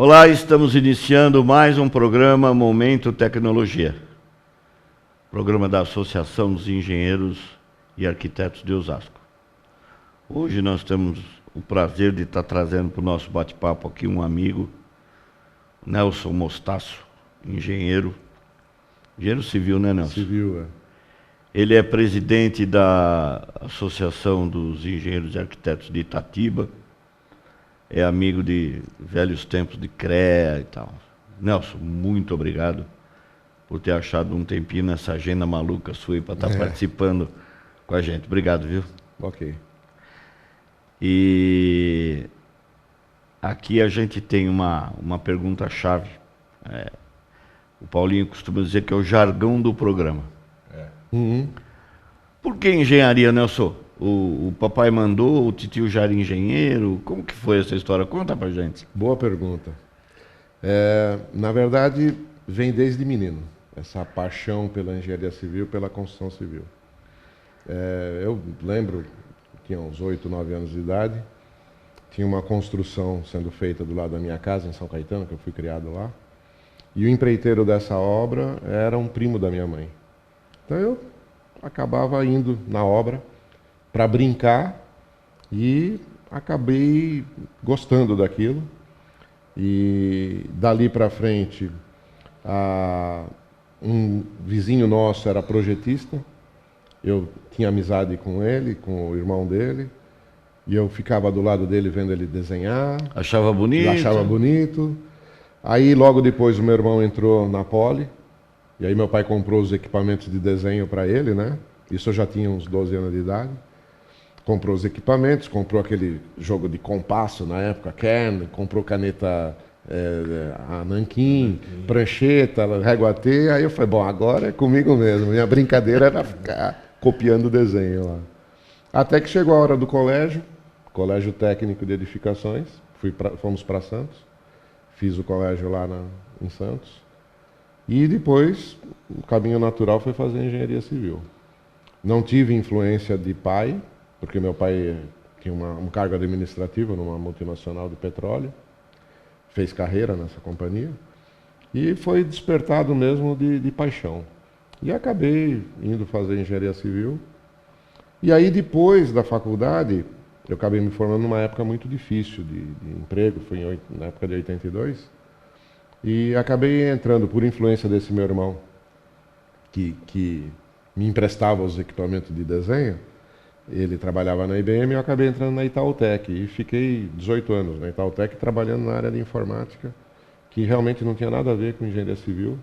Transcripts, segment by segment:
Olá, estamos iniciando mais um programa Momento Tecnologia. Programa da Associação dos Engenheiros e Arquitetos de Osasco. Hoje nós temos o prazer de estar trazendo para o nosso bate-papo aqui um amigo, Nelson Mostaço, engenheiro civil, né, Nelson? Civil, é. Ele é presidente da Associação dos Engenheiros e Arquitetos de Itatiba, é amigo de velhos tempos de CREA e tal. Nelson, muito obrigado por ter achado um tempinho nessa agenda maluca sua para estar participando com a gente. Obrigado, viu? Ok. E aqui a gente tem uma pergunta-chave. O Paulinho costuma dizer que é o jargão do programa. Por que engenharia, Nelson? O papai mandou, o titio já era engenheiro? Como que foi essa história? Conta pra gente. Boa pergunta. Na verdade, vem desde menino, essa paixão pela engenharia civil, pela construção civil. Eu lembro, tinha uns 8, 9 anos de idade, tinha uma construção sendo feita do lado da minha casa, em São Caetano, que eu fui criado lá, e o empreiteiro dessa obra era um primo da minha mãe. Então eu acabava indo na obra para brincar e acabei gostando daquilo. E dali para frente, um vizinho nosso era projetista, eu tinha amizade com ele, com o irmão dele, e eu ficava do lado dele vendo ele desenhar. Achava bonito? Achava bonito. Aí logo depois o meu irmão entrou na Poli, e aí meu pai comprou os equipamentos de desenho para ele, né? Isso eu já tinha uns 12 anos de idade. Comprou os equipamentos, comprou aquele jogo de compasso na época, Kern, comprou caneta a nanquim, prancheta, régua T. Aí eu falei, bom, agora é comigo mesmo. Minha brincadeira era ficar copiando o desenho lá. Até que chegou a hora do Colégio Técnico de Edificações, fomos para Santos, fiz o colégio lá em Santos. E depois, o caminho natural foi fazer engenharia civil. Não tive influência de pai, porque meu pai tinha um cargo administrativo numa multinacional de petróleo, fez carreira nessa companhia, e foi despertado mesmo de paixão. E acabei indo fazer engenharia civil. E aí, depois da faculdade, eu acabei me formando numa época muito difícil de emprego, foi na época de 82, e acabei entrando, por influência desse meu irmão, que me emprestava os equipamentos de desenho. Ele trabalhava na IBM e eu acabei entrando na Itautec. E fiquei 18 anos na Itautec trabalhando na área de informática, que realmente não tinha nada a ver com engenharia civil.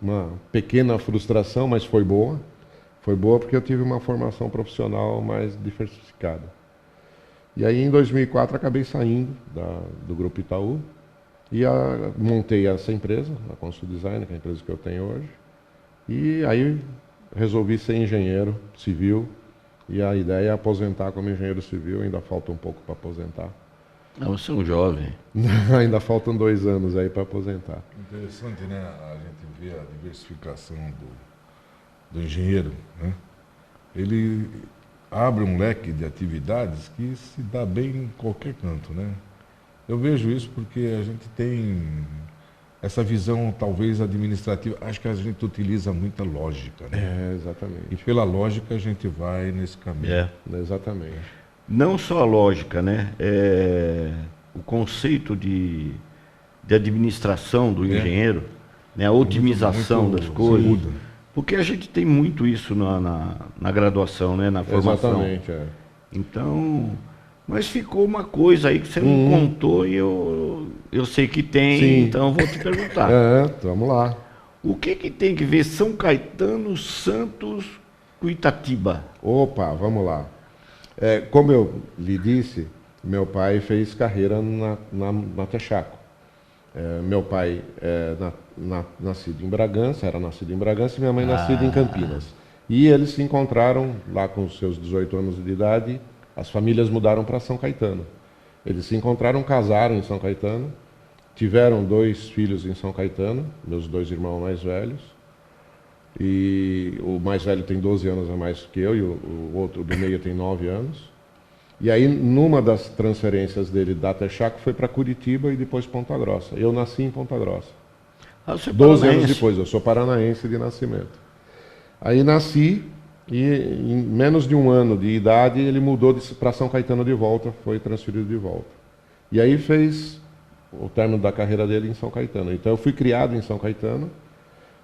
Uma pequena frustração, mas foi boa. Foi boa porque eu tive uma formação profissional mais diversificada. E aí, em 2004, acabei saindo do Grupo Itaú e montei essa empresa, a Consul Design, que é a empresa que eu tenho hoje. E aí resolvi ser engenheiro civil. E a ideia é aposentar como engenheiro civil, ainda falta um pouco para aposentar. Você é um jovem. Ainda faltam 2 anos aí para aposentar. Interessante, né? A gente vê a diversificação do engenheiro, né? Ele abre um leque de atividades que se dá bem em qualquer canto, né? Eu vejo isso porque a gente tem essa visão, talvez, administrativa. Acho que a gente utiliza muita lógica, né? Exatamente. E pela lógica a gente vai nesse caminho. Exatamente. Não só a lógica, né? O conceito de administração do engenheiro, né? A otimização das coisas. Muda. Porque a gente tem muito isso na graduação, né? Na formação. Exatamente, Então, mas ficou uma coisa aí que você não contou e eu sei que tem, Sim. então eu vou te perguntar. Vamos lá. O que tem que ver São Caetano, Santos com Itatiba? Opa, vamos lá. Como eu lhe disse, meu pai fez carreira na Texaco. Meu pai era nascido em Bragança e minha mãe nascida em Campinas. E eles se encontraram lá com os seus 18 anos de idade, as famílias mudaram para São Caetano. Eles se encontraram, casaram em São Caetano, tiveram 2 filhos em São Caetano, meus 2 irmãos mais velhos. E o mais velho tem 12 anos a mais que eu e o outro do meio tem 9 anos. E aí, numa das transferências dele da Texaco, foi para Curitiba e depois Ponta Grossa. Eu nasci em Ponta Grossa. Ah, você é 12 anos paranaense. depois, eu sou paranaense de nascimento. Aí nasci e em menos de um ano de idade ele mudou para São Caetano de volta, foi transferido de volta. E aí fez o término da carreira dele em São Caetano. Então eu fui criado em São Caetano.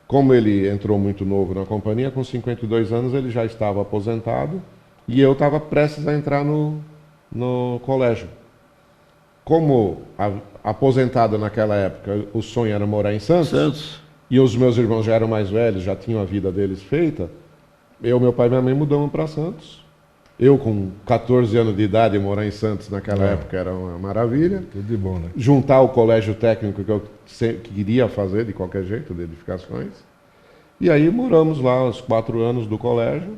Como ele entrou muito novo na companhia, com 52 anos ele já estava aposentado e eu estava prestes a entrar no colégio. Como aposentado naquela época, o sonho era morar em Santos. E os meus irmãos já eram mais velhos, já tinham a vida deles feita. Meu pai e minha mãe mudamos para Santos. Eu, com 14 anos de idade, morar em Santos naquela época era uma maravilha. Tudo de bom, né? Juntar o colégio técnico que eu queria fazer de qualquer jeito, de edificações. E aí moramos lá os 4 anos do colégio.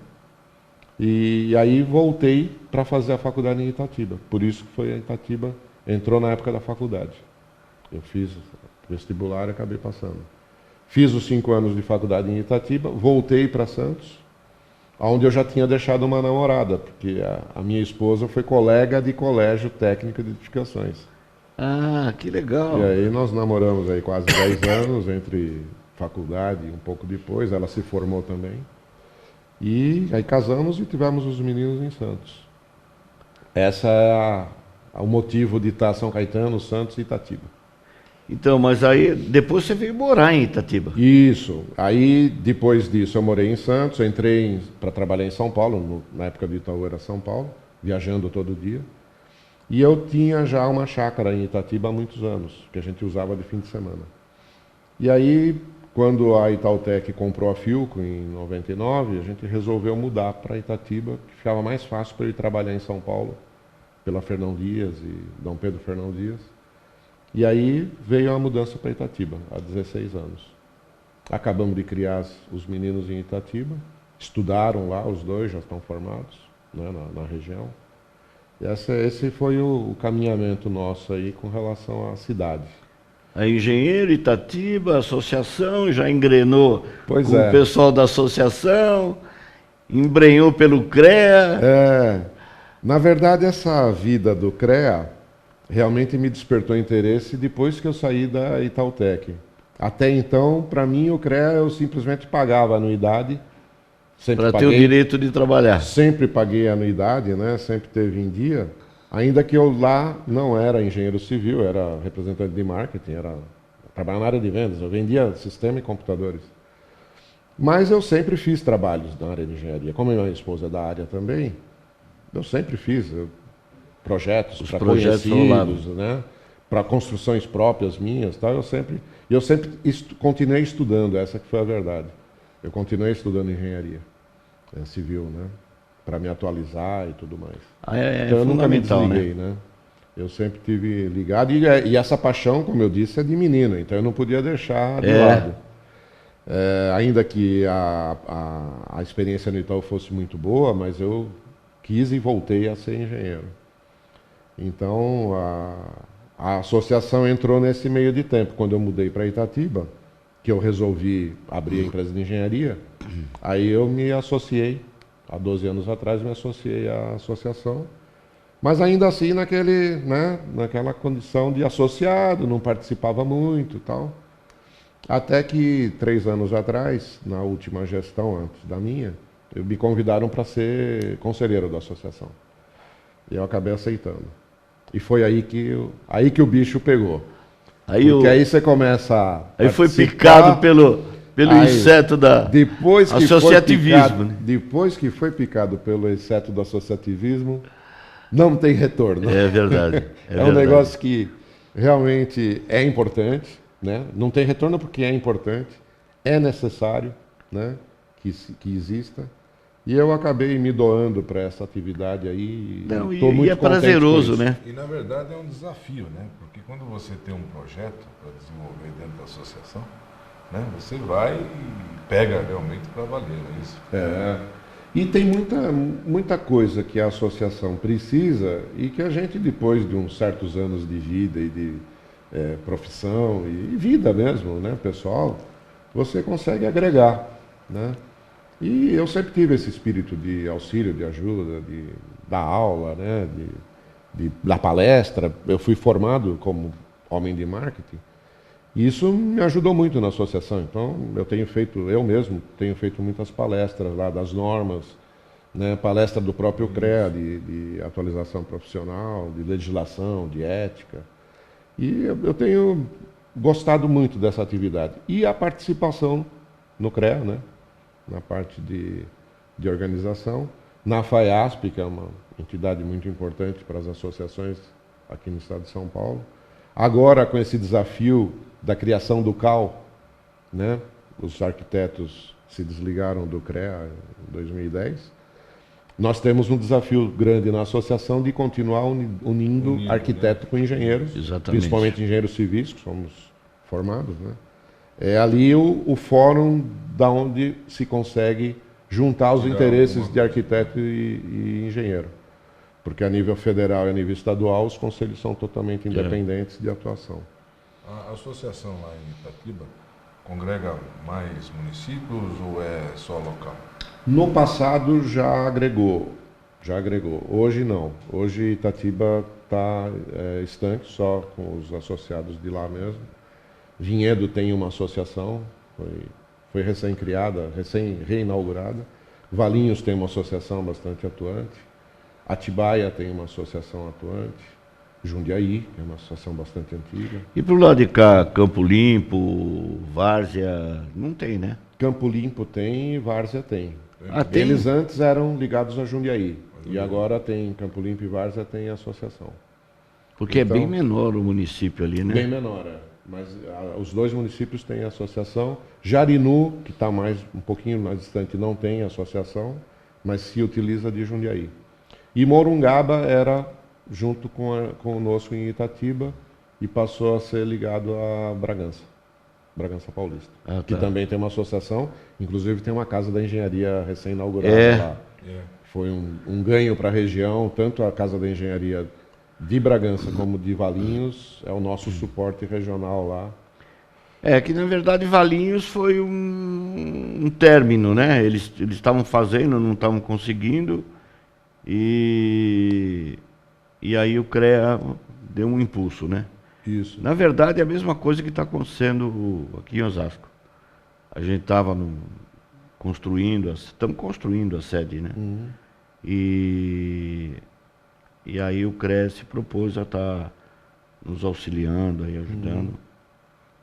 E aí voltei para fazer a faculdade em Itatiba. Por isso que foi a Itatiba, entrou na época da faculdade. Eu fiz vestibular e acabei passando. Fiz os 5 anos de faculdade em Itatiba, voltei para Santos, onde eu já tinha deixado uma namorada, porque a minha esposa foi colega de colégio técnico de edificações. Ah, que legal. E aí nós namoramos aí quase 10 anos, entre faculdade e um pouco depois, ela se formou também. E aí casamos e tivemos os meninos em Santos. Essa é o motivo de estar São Caetano, Santos e Itatiba. Então, mas aí depois você veio morar em Itatiba. Isso. Aí, depois disso, eu morei em Santos, eu entrei para trabalhar em São Paulo, na época do Itaú era São Paulo, viajando todo dia. E eu tinha já uma chácara em Itatiba há muitos anos, que a gente usava de fim de semana. E aí, quando a Itautec comprou a Filco, em 99, a gente resolveu mudar para Itatiba, que ficava mais fácil para eu ir trabalhar em São Paulo, pela Fernão Dias e Dom Pedro Fernão Dias. E aí veio a mudança para Itatiba, há 16 anos. Acabamos de criar os meninos em Itatiba, estudaram lá, os dois já estão formados, né, na região. E esse foi o caminhamento nosso aí com relação à cidade. A engenheiro, Itatiba, associação, já engrenou Pois com é. o pessoal da associação, embrenhou pelo CREA. Na verdade, essa vida do CREA realmente me despertou interesse depois que eu saí da Itautec. Até então, para mim, o CREA eu simplesmente pagava anuidade. Para ter o direito de trabalhar. Sempre paguei anuidade, né? Sempre teve em dia. Ainda que eu lá não era engenheiro civil, era representante de marketing, trabalhava na área de vendas, eu vendia sistema e computadores. Mas eu sempre fiz trabalhos na área de engenharia. Como a minha esposa é da área também, eu sempre fiz projetos para conhecidos, né? Para construções próprias minhas, tal. Eu sempre continuei estudando, essa que foi a verdade. Eu continuei estudando engenharia civil, né? Para me atualizar e tudo mais. Então eu nunca me desliguei, né? né? Eu sempre tive ligado e essa paixão, como eu disse, é de menino, então eu não podia deixar de lado. Ainda que a experiência no Itaú fosse muito boa, mas eu quis e voltei a ser engenheiro. Então, a associação entrou nesse meio de tempo. Quando eu mudei para Itatiba, que eu resolvi abrir a empresa de engenharia, aí eu me associei, há 12 anos atrás, me associei à associação, mas ainda assim naquela condição de associado, não participava muito e tal. Até que 3 anos atrás, na última gestão antes da minha, me convidaram para ser conselheiro da associação. E eu acabei aceitando. E foi aí que o bicho pegou. Porque aí você começa a Aí foi picado pelo inseto da associativismo. Depois que foi picado pelo inseto do associativismo, não tem retorno. É verdade. Um negócio que realmente é importante, né? Não tem retorno porque é importante, é necessário, né? que exista. E eu acabei me doando para essa atividade aí. Não, e muito é prazeroso, né? E na verdade é um desafio, né? Porque quando você tem um projeto para desenvolver dentro da associação, né? Você vai e pega realmente para valer, é isso? E tem muita coisa que a associação precisa e que a gente, depois de uns certos anos de vida e de profissão e vida mesmo, né, pessoal, você consegue agregar, né? E eu sempre tive esse espírito de auxílio, de ajuda, dar aula, né, de dar palestra. Eu fui formado como homem de marketing. E isso me ajudou muito na associação. Então, eu mesmo tenho feito muitas palestras lá das normas, né, palestra do próprio CREA, de atualização profissional, de legislação, de ética. E eu tenho gostado muito dessa atividade. E a participação no CREA, né, na parte de organização, na FAIASP, que é uma entidade muito importante para as associações aqui no estado de São Paulo. Agora, com esse desafio da criação do CAL, né, os arquitetos se desligaram do CREA em 2010, nós temos um desafio grande na associação de continuar unindo arquiteto, né, com engenheiro, principalmente engenheiros civis, que somos formados, né? É ali o fórum da onde se consegue juntar os interesses de arquiteto e engenheiro. Porque a nível federal e a nível estadual, os conselhos são totalmente independentes de atuação. A associação lá em Itatiba congrega mais municípios ou é só local? No passado já agregou. Hoje não. Hoje Itatiba está estanque, só com os associados de lá mesmo. Vinhedo tem uma associação, foi recém-criada, recém-reinaugurada. Valinhos tem uma associação bastante atuante. Atibaia tem uma associação atuante. Jundiaí, que é uma associação bastante antiga. E pro lado de cá, Campo Limpo, Várzea, não tem, né? Campo Limpo tem e Várzea tem. Tem? Eles antes eram ligados a Jundiaí. E agora tem Campo Limpo e Várzea tem associação. Porque então, é bem menor o município ali, né? Bem menor, mas os dois municípios têm associação. Jarinu, que está um pouquinho mais distante, não tem associação, mas se utiliza de Jundiaí. E Morungaba era junto conosco em Itatiba e passou a ser ligado a Bragança Paulista, que também tem uma associação, inclusive tem uma casa da engenharia recém-inaugurada lá. Foi um ganho para a região, tanto a casa da engenharia de Bragança como de Valinhos, é o nosso suporte regional lá. Que na verdade Valinhos foi um término, né? Eles estavam fazendo, não estavam conseguindo, e aí o CREA deu um impulso, né? Isso. Na verdade é a mesma coisa que está acontecendo aqui em Osasco. A gente estava estamos construindo a sede, né? Uhum. E aí o CREA se propôs a estar nos auxiliando, aí, ajudando. Uhum.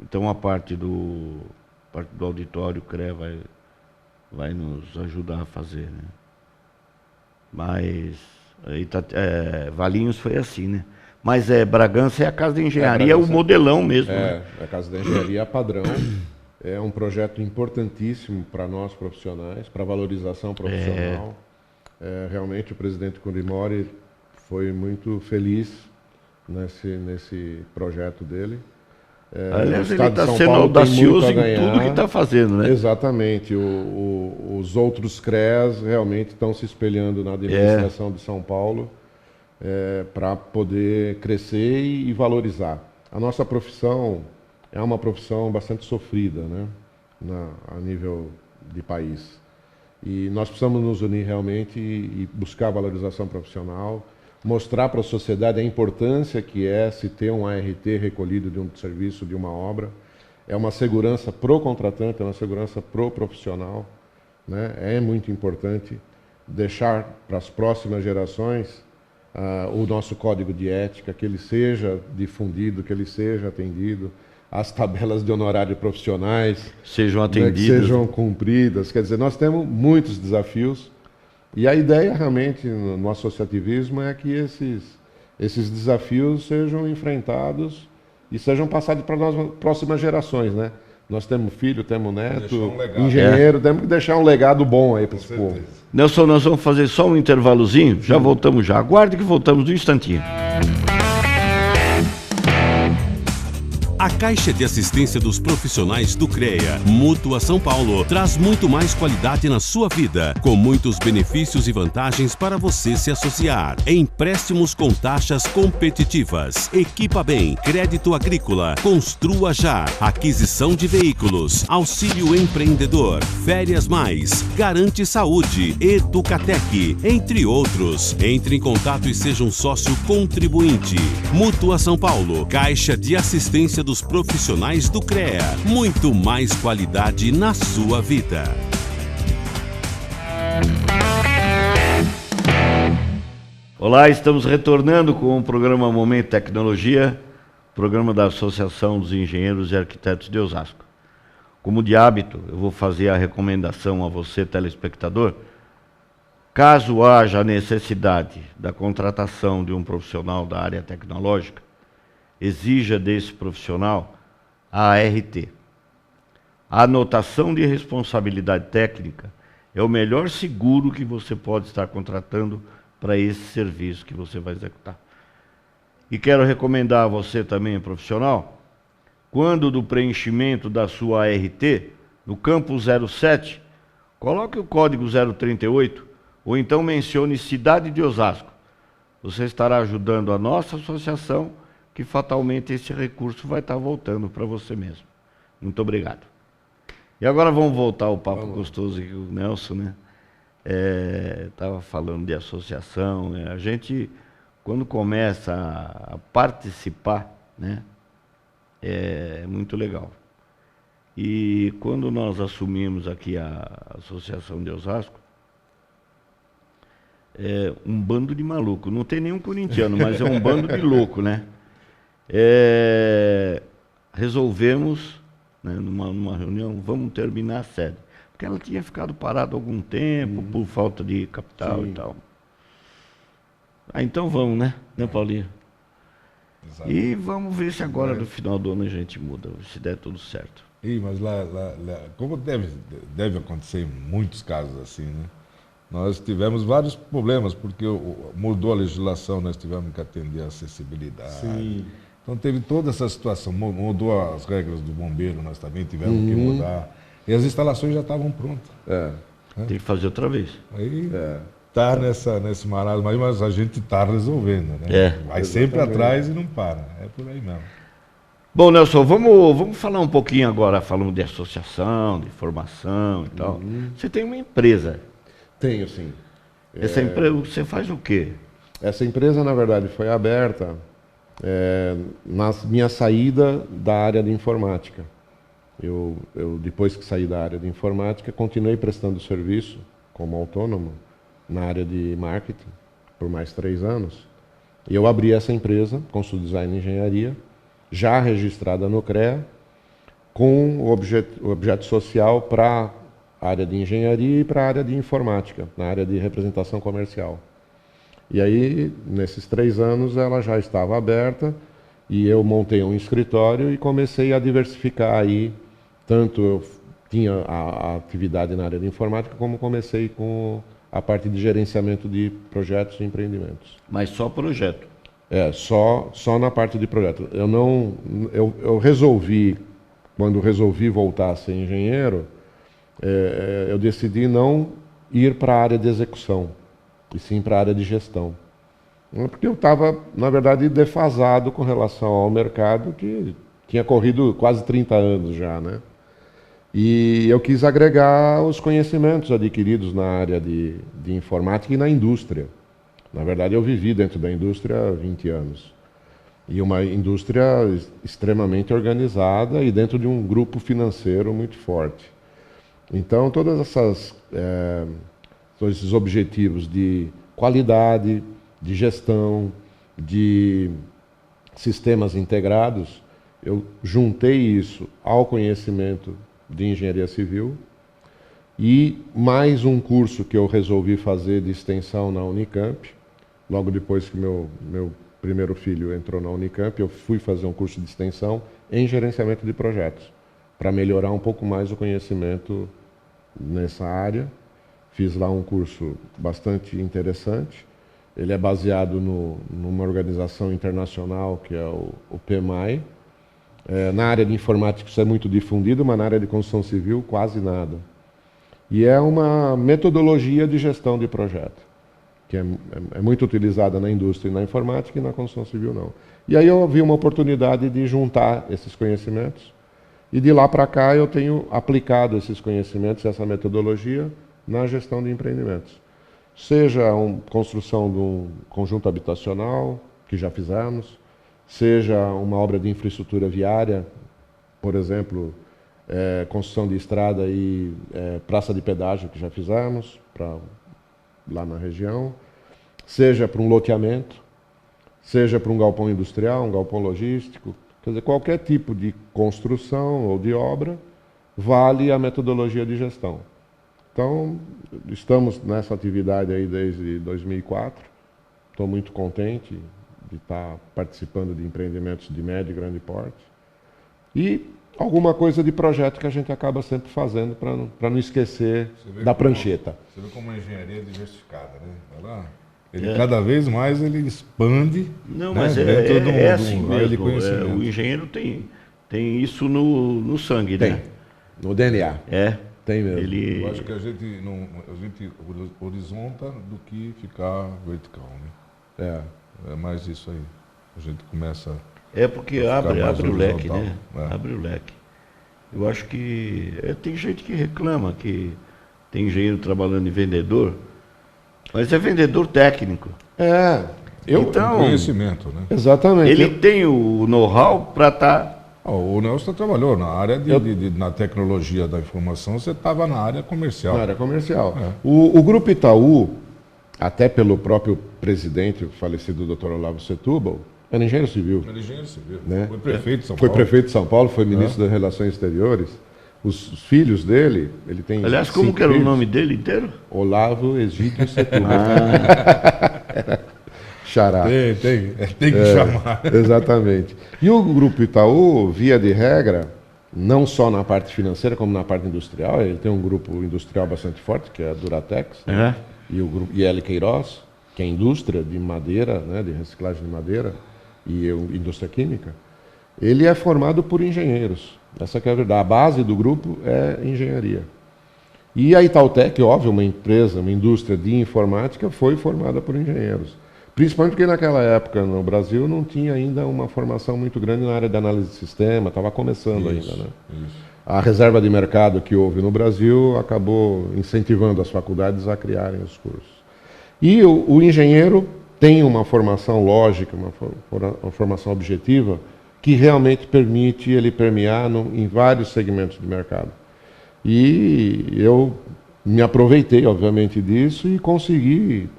Então a parte do auditório, o CREA vai nos ajudar a fazer, né? Mas Valinhos foi assim, né? Mas Bragança é a casa de engenharia, o modelão mesmo. Né? A casa de engenharia padrão. É um projeto importantíssimo para nós profissionais, para valorização profissional. Realmente o presidente Curimori foi muito feliz nesse projeto dele. Aliás, ele está sendo audacioso em tudo que está fazendo, né? Exatamente. Os outros CREAs realmente estão se espelhando na administração de São Paulo para poder crescer e valorizar. A nossa profissão é uma profissão bastante sofrida, né? A nível de país. E nós precisamos nos unir realmente e buscar a valorização profissional, mostrar para a sociedade a importância que é se ter um ART recolhido de um serviço, de uma obra. É uma segurança pro contratante, é uma segurança pro profissional, né? É muito importante deixar para as próximas gerações o nosso código de ética, que ele seja difundido, que ele seja atendido, as tabelas de honorário profissionais sejam atendidas, né, que sejam cumpridas. Quer dizer, nós temos muitos desafios. E a ideia realmente no associativismo é que esses desafios sejam enfrentados e sejam passados para as próximas gerações, né? Nós temos filho, temos neto, engenheiro, temos que deixar um legado bom aí para esse povo. Nelson, nós vamos fazer só um intervalozinho, já voltamos já. Aguarde que voltamos um instantinho. A Caixa de Assistência dos Profissionais do CREA, Mútua São Paulo, traz muito mais qualidade na sua vida, com muitos benefícios e vantagens para você se associar. Empréstimos com taxas competitivas, Equipa Bem, crédito agrícola, Construa Já, aquisição de veículos, auxílio empreendedor, Férias Mais, Garante Saúde, Educatec, entre outros. Entre em contato e seja um sócio contribuinte. Mútua São Paulo, Caixa de Assistência dos Profissionais do CREA. Muito mais qualidade na sua vida. Olá, estamos retornando com o programa Momento Tecnologia, programa da Associação dos Engenheiros e Arquitetos de Osasco. Como de hábito, eu vou fazer a recomendação a você, telespectador. Caso haja necessidade da contratação de um profissional da área tecnológica, exija desse profissional a ART. A anotação de responsabilidade técnica é o melhor seguro que você pode estar contratando para esse serviço que você vai executar. E quero recomendar a você também, profissional, quando do preenchimento da sua ART, no campo 07, coloque o código 038 ou então mencione Cidade de Osasco. Você estará ajudando a nossa associação, que fatalmente esse recurso vai estar voltando para você mesmo. Muito obrigado. E agora vamos voltar ao papo gostoso que o Nelson, né? Estava falando de associação. A gente, quando começa a participar, né? É muito legal. E quando nós assumimos aqui a Associação de Osasco, é um bando de maluco. Não tem nenhum corintiano, mas é um bando de louco, né? Resolvemos, né, numa reunião, vamos terminar a sede. Porque ela tinha ficado parada há algum tempo, por falta de capital. Sim. E tal. Então vamos, né? Né, Paulinho? Exato. E vamos ver se agora, no final do ano, a gente muda, se der tudo certo. Mas lá como deve acontecer em muitos casos assim, né? Nós tivemos vários problemas, porque mudou a legislação, nós tivemos que atender a acessibilidade. Sim. Então teve toda essa situação, mudou as regras do bombeiro, nós também tivemos que mudar. E as instalações já estavam prontas. Tem que fazer outra vez. Aí está nesse marasmo aí, mas a gente está resolvendo, né? Vai sempre atrás e não para. É por aí mesmo. Bom, Nelson, vamos falar um pouquinho agora, falando de associação, de formação e tal. Você tem uma empresa. Tenho, sim. Essa empresa, você faz o quê? Essa empresa, na verdade, foi aberta na minha saída da área de informática. Eu, depois que saí da área de informática, continuei prestando serviço como autônomo na área de marketing por mais 3 anos. E eu abri essa empresa, Consul Design e Engenharia, já registrada no CREA, com o objeto social para a área de engenharia e para a área de informática, na área de representação comercial. E aí, nesses 3 anos, ela já estava aberta e eu montei um escritório e comecei a diversificar aí. Tanto eu tinha a atividade na área de informática, como comecei com a parte de gerenciamento de projetos e empreendimentos. Mas só projeto? Só na parte de projeto. Eu resolvi, quando resolvi voltar a ser engenheiro, eu decidi não ir para a área de execução, e sim para a área de gestão. Porque eu estava, na verdade, defasado com relação ao mercado, que tinha corrido quase 30 anos já, né? E eu quis agregar os conhecimentos adquiridos na área de informática e na indústria. Na verdade, eu vivi dentro da indústria há 20 anos. E uma indústria extremamente organizada e dentro de um grupo financeiro muito forte. Então, todos esses objetivos de qualidade, de gestão, de sistemas integrados, eu juntei isso ao conhecimento de engenharia civil e mais um curso que eu resolvi fazer de extensão na Unicamp. Logo depois que meu primeiro filho entrou na Unicamp, eu fui fazer um curso de extensão em gerenciamento de projetos, para melhorar um pouco mais o conhecimento nessa área. Fiz lá um curso bastante interessante. Ele é baseado numa organização internacional que é o PMI, Na área de informática isso é muito difundido, mas na área de construção civil quase nada. E é uma metodologia de gestão de projeto, que é muito utilizada na indústria e na informática e na construção civil não. E aí eu vi uma oportunidade de juntar esses conhecimentos e de lá para cá eu tenho aplicado esses conhecimentos, essa metodologia na gestão de empreendimentos. Seja a construção de um conjunto habitacional, que já fizemos, seja uma obra de infraestrutura viária, por exemplo, construção de estrada e praça de pedágio, que já fizemos lá na região, seja para um loteamento, seja para um galpão industrial, um galpão logístico, quer dizer, qualquer tipo de construção ou de obra vale a metodologia de gestão. Então, estamos nessa atividade aí desde 2004, estou muito contente de estar participando de empreendimentos de médio e grande porte. E alguma coisa de projeto que a gente acaba sempre fazendo para não esquecer da prancheta. Você vê como a engenharia é diversificada, né? Cada vez mais ele expande. Não, né? mas assim mesmo. O engenheiro tem isso no sangue, tem, né? No DNA. Tem mesmo. Eu acho que a gente horizonta do que ficar vertical, né? É mais isso aí. A gente começa... porque abre o leque, né? Abre o leque. Eu acho que... tem gente que reclama que tem engenheiro trabalhando em vendedor, mas é vendedor técnico. Então, conhecimento, né? Exatamente. Ele tem o know-how para estar... O Nelson trabalhou na área na tecnologia da informação, você estava na área comercial. Na área comercial. O Grupo Itaú, até pelo próprio presidente, o falecido Dr. Olavo Setúbal, era engenheiro civil. Era engenheiro civil. Né? Foi prefeito de São Paulo. Foi prefeito de São Paulo, foi ministro das Relações Exteriores. Os filhos dele, ele tem... Aliás, como que era o nome dele inteiro? Olavo Egídio Setúbal. Xará. Tem que chamar. Exatamente. E o Grupo Itaú, via de regra, não só na parte financeira, como na parte industrial, ele tem um grupo industrial bastante forte, que é a Duratex, né? E o grupo IL Queiroz, que é a indústria de madeira, né, de reciclagem de madeira, e indústria química. Ele é formado por engenheiros. Essa que é a verdade. A base do grupo é engenharia. E a Itautec, óbvio, uma empresa, uma indústria de informática, foi formada por engenheiros. Principalmente porque naquela época, no Brasil, não tinha ainda uma formação muito grande na área de análise de sistema, estava começando ainda, né? A reserva de mercado que houve no Brasil acabou incentivando as faculdades a criarem os cursos. E o engenheiro tem uma formação lógica, uma formação objetiva, que realmente permite ele permear em vários segmentos de mercado. E eu me aproveitei, obviamente, disso e consegui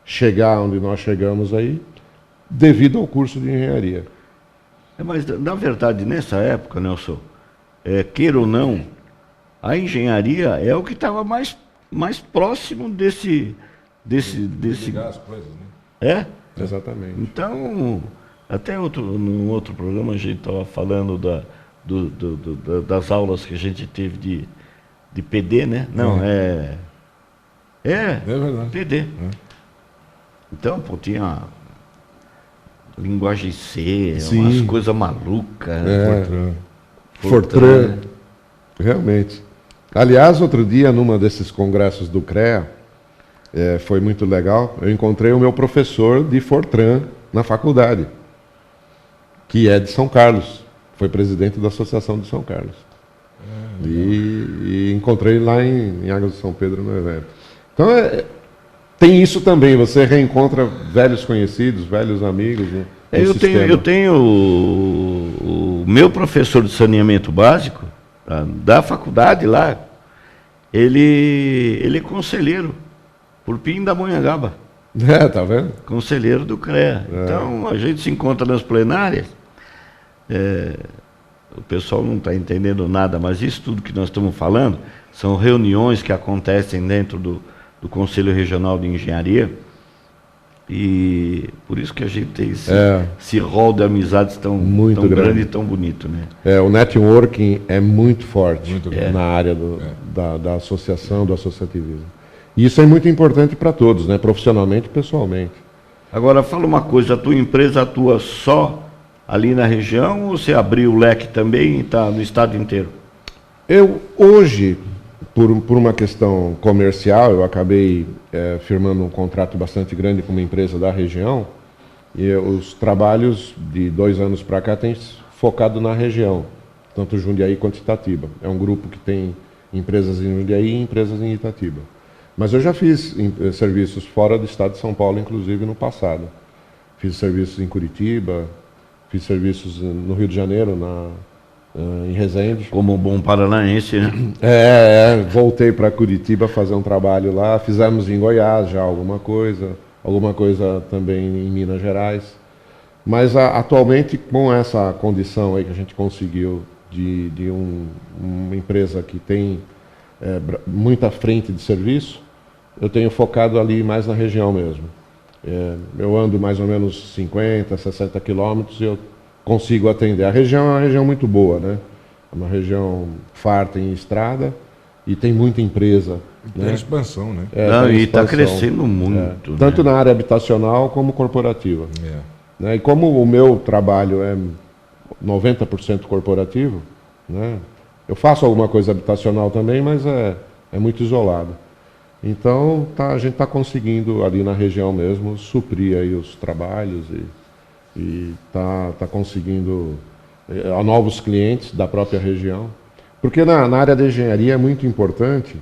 chegar onde nós chegamos aí, devido ao curso de engenharia. Mas, na verdade, nessa época, Nelson, queira ou não, a engenharia é o que estava mais próximo desse... Ligar as coisas, né? Exatamente. Então, até num outro programa a gente estava falando das aulas que a gente teve de PD, né? Não, é verdade. PD. Então, tinha linguagem C, umas coisas malucas. Fortran. Realmente. Aliás, outro dia, numa desses congressos do CREA, foi muito legal, eu encontrei o meu professor de Fortran na faculdade, que é de São Carlos, foi presidente da Associação de São Carlos. E encontrei lá em Águas de São Pedro no evento. Então, tem isso também, você reencontra velhos conhecidos, velhos amigos. Né, eu tenho o meu professor de saneamento básico, da faculdade lá, ele é conselheiro, por Pindamonhangaba. Tá vendo? Conselheiro do CREA. Então, a gente se encontra nas plenárias, o pessoal não está entendendo nada, mas isso tudo que nós estamos falando são reuniões que acontecem dentro do Conselho Regional de Engenharia, e por isso que a gente tem esse rol de amizades tão grande e tão bonito, né? O networking é muito forte na área da associação, do associativismo. E isso é muito importante para todos, né? Profissionalmente e pessoalmente. Agora, fala uma coisa, a tua empresa atua só ali na região ou você abriu o leque também e está no estado inteiro? Eu, hoje, por uma questão comercial, eu acabei firmando um contrato bastante grande com uma empresa da região, e os trabalhos de 2 anos para cá têm focado na região, tanto Jundiaí quanto Itatiba. É um grupo que tem empresas em Jundiaí e empresas em Itatiba. Mas eu já fiz serviços fora do estado de São Paulo, inclusive no passado. Fiz serviços em Curitiba, fiz serviços no Rio de Janeiro, em Resende. Como um bom paranaense, né? Voltei para Curitiba fazer um trabalho lá. Fizemos em Goiás já alguma coisa também em Minas Gerais. Mas atualmente, com essa condição aí que a gente conseguiu de uma empresa que tem muita frente de serviço, eu tenho focado ali mais na região mesmo. Eu ando mais ou menos 50, 60 quilômetros e eu consigo atender. A região é uma região muito boa, né? É uma região farta em estrada e tem muita empresa. Tem expansão, né? E está crescendo muito. Tanto na área habitacional como corporativa. Né? E como o meu trabalho é 90% corporativo, né? Eu faço alguma coisa habitacional também, mas é muito isolado. Então, a gente está conseguindo ali na região mesmo suprir aí os trabalhos e está conseguindo novos clientes da própria região. Porque na área da engenharia é muito importante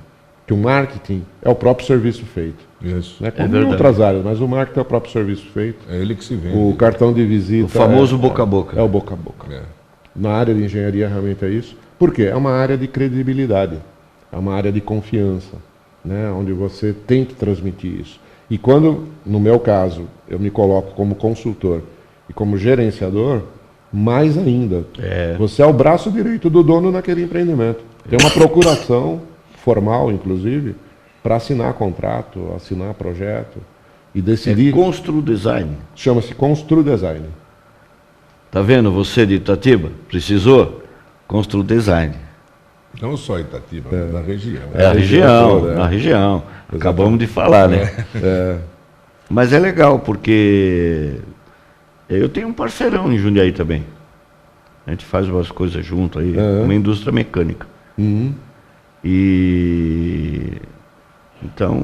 que o marketing é o próprio serviço feito. Isso. Né? Como em outras áreas, mas o marketing é o próprio serviço feito. É ele que se vende. O cartão de visita... O famoso boca a boca. É o boca a boca. Na área de engenharia realmente é isso. Por quê? É uma área de credibilidade. É uma área de confiança, né? Onde você tem que transmitir isso. E quando, no meu caso, eu me coloco como consultor e como gerenciador, mais ainda. Você é o braço direito do dono naquele empreendimento. Tem uma procuração formal, inclusive, para assinar contrato, assinar projeto e decidir. Constru Design. Chama-se Constru Design. Tá vendo? Você de Itatiba precisou Constru Design. Não só Itatiba, da região. A região, na região. Acabamos de falar, né? Mas é legal, porque eu tenho um parceirão em Jundiaí também. A gente faz umas coisas junto aí, uma indústria mecânica. E então,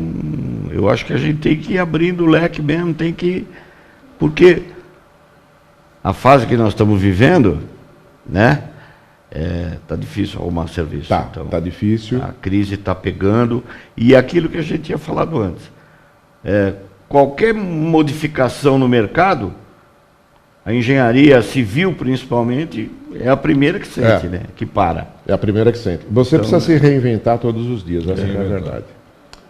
eu acho que a gente tem que ir abrindo o leque mesmo, tem que... Porque a fase que nós estamos vivendo, né? Tá difícil arrumar serviço. Tá difícil. A crise está pegando. E aquilo que a gente tinha falado antes. Qualquer modificação no mercado, a engenharia civil, principalmente, é a primeira que sente, né? Que para. É a primeira que sente. Você precisa se reinventar todos os dias, essa é a verdade.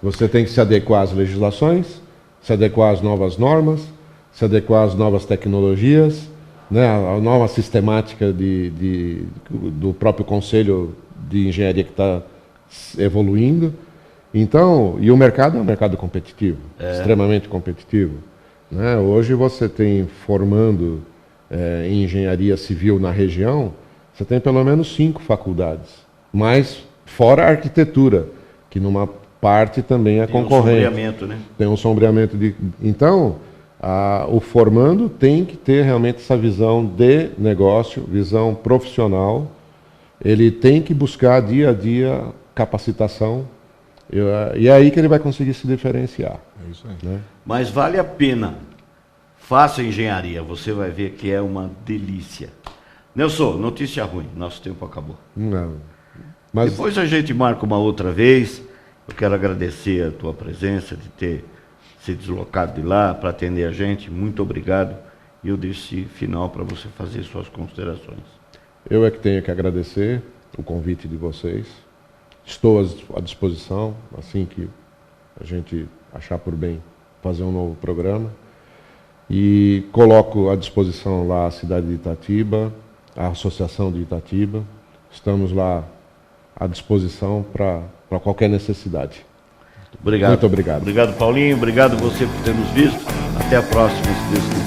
Você tem que se adequar às legislações, se adequar às novas normas, se adequar às novas tecnologias, né? A nova sistemática do próprio Conselho de Engenharia que está evoluindo. Então, e o mercado é um mercado competitivo, extremamente competitivo. Né? Hoje você tem formando em engenharia civil na região, você tem pelo menos 5 faculdades, mas fora a arquitetura, que numa parte também é concorrente. Tem um sombreamento, né? Tem um sombreamento de... Então, o formando tem que ter realmente essa visão de negócio, visão profissional. Ele tem que buscar dia a dia capacitação. E é aí que ele vai conseguir se diferenciar. É isso aí. Né? Mas vale a pena. Faça engenharia, você vai ver que é uma delícia. Nelson, notícia ruim, nosso tempo acabou. Não. Mas... Depois a gente marca uma outra vez. Eu quero agradecer a tua presença, de ter se deslocado de lá para atender a gente. Muito obrigado. E eu deixo esse final para você fazer suas considerações. Eu é que tenho que agradecer o convite de vocês. Estou à disposição, assim que a gente achar por bem fazer um novo programa. E coloco à disposição lá a cidade de Itatiba, a Associação de Itatiba. Estamos lá à disposição para qualquer necessidade. Obrigado. Muito obrigado. Obrigado, Paulinho. Obrigado você por ter nos visto. Até a próxima, se Deus quiser.